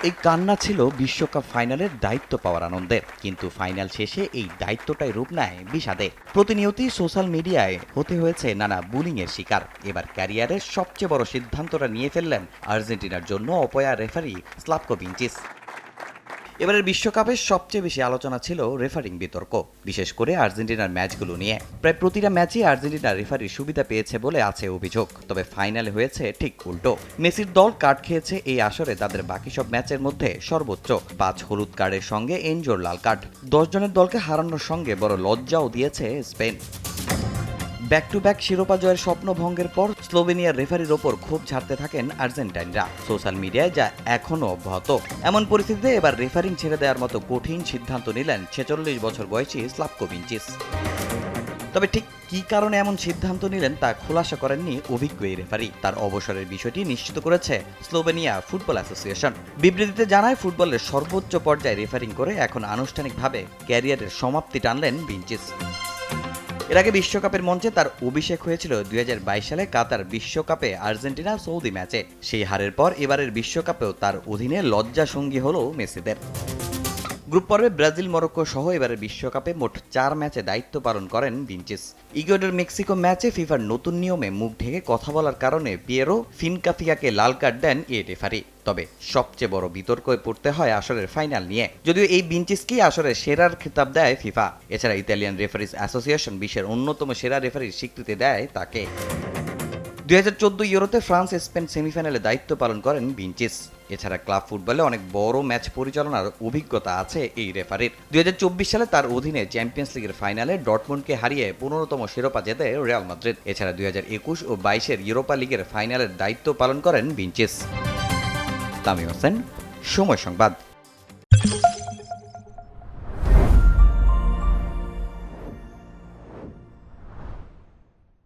এই কান্না ছিল বিশ্বকাপ ফাইনালের দায়িত্ব পাওয়ার আনন্দের, কিন্তু ফাইনাল শেষে এই দায়িত্বটাই রূপ নেয় বিষাদে। প্রতিনিয়তই সোশ্যাল মিডিয়ায় হতে হয়েছে নানা বুলিংয়ের শিকার। এবার ক্যারিয়ারের সবচেয়ে বড় সিদ্ধান্তটা নিয়ে ফেললেন আর্জেন্টিনার জন্য অপয়া রেফারি স্লাভকো ভিঞ্চিচ। এবারের বিশ্বকাপের সবচেয়ে বেশি আলোচনা ছিল রেফারিং বিতর্ক, বিশেষ করে আর্জেন্টিনার ম্যাচগুলো নিয়ে। প্রায় প্রতিটা ম্যাচই আর্জেন্টিনার রেফারির সুবিধা পেয়েছে বলে আছে অভিযোগ। তবে ফাইনালে হয়েছে ঠিক উল্টো। মেসির দল কার্ড খেয়েছে এই আসরে তাদের বাকি সব ম্যাচের মধ্যে সর্বোচ্চ 5 হলুদ কার্ডের সঙ্গে এনজোর লাল কার্ড। 10 জনের দলকে হারানোর সঙ্গে বড় লজ্জাও দিয়েছে স্পেন। ব্যাক টু ব্যাক শিরোপা জয়ের স্বপ্নভঙ্গের পর স্লোভেনিয়ার রেফারির ওপর ক্ষোভ ঝাড়তে থাকেন আর্জেন্টাইনরা সোশ্যাল মিডিয়ায়, যা এখনও অব্যাহত। এমন পরিস্থিতিতে এবার রেফারিং ছেড়ে দেওয়ার মতো কঠিন সিদ্ধান্ত নিলেন 46 বছর বয়সী স্লাভকো ভিঞ্চিচ। তবে ঠিক কী কারণে এমন সিদ্ধান্ত নিলেন তা খোলাসা করেননি অভিজ্ঞ এই রেফারি। তার অবসরের বিষয়টি নিশ্চিত করেছে স্লোভেনিয়া ফুটবল অ্যাসোসিয়েশন। বিবৃতিতে জানায়, ফুটবলের সর্বোচ্চ পর্যায়ে রেফারিং করে এখন আনুষ্ঠানিকভাবে ক্যারিয়ারের সমাপ্তি টানলেন ভিঞ্চিচ। এর আগে বিশ্বকাপের মঞ্চে তার অভিষেক হয়েছিল 2022 সালে কাতার বিশ্বকাপে আর্জেন্টিনা সৌদি ম্যাচে। সেই হারের পর এবারের বিশ্বকাপেও তার অধীনে লজ্জা সঙ্গী হল মেসিদের। গ্রুপ পর্বে ব্রাজিল মরক্কো সহ এবারের বিশ্বকাপে মোট 4 ম্যাচে দায়িত্ব পালন করেন ভিঞ্চিচ। ইকুয়েডর মেক্সিকো ম্যাচে ফিফার নতুন নিয়মে মুখ ঢেকে কথা বলার কারণে পিয়েরো ফিনকাফিয়াকে লাল কার্ড দেন এ রেফারি। তবে সবচেয়ে বড় বিতর্কে পড়তে হয় আসরের ফাইনাল নিয়ে, যদিও এই ভিঞ্চিচকেই আসরের সেরার খেতাব দেয় ফিফা। এছাড়া ইতালিয়ান রেফারিজ অ্যাসোসিয়েশন বিশ্বের অন্যতম সেরা রেফারির স্বীকৃতি দেয় তাকে। 2014 ইউরোতে ফ্রান্স স্পেন সেমিফাইনালে দায়িত্ব পালন করেন ভিঞ্চিচ। এছাড়া ক্লাব ফুটবলে অনেক বড় ম্যাচ পরিচালনার অভিজ্ঞতা আছে এই রেফারির। 2024 সালে তার অধীনে চ্যাম্পিয়ন্স লিগের ফাইনালে ডর্টমুন্ডকে হারিয়ে 15তম শিরোপা জেতে রিয়াল মাদ্রিদ। এছাড়া 2021 ও 22-এর ইউরোপা লিগের ফাইনালের দায়িত্ব পালন করেন ভিঞ্চিচ। তামিম হোসেন, সময় সংবাদ।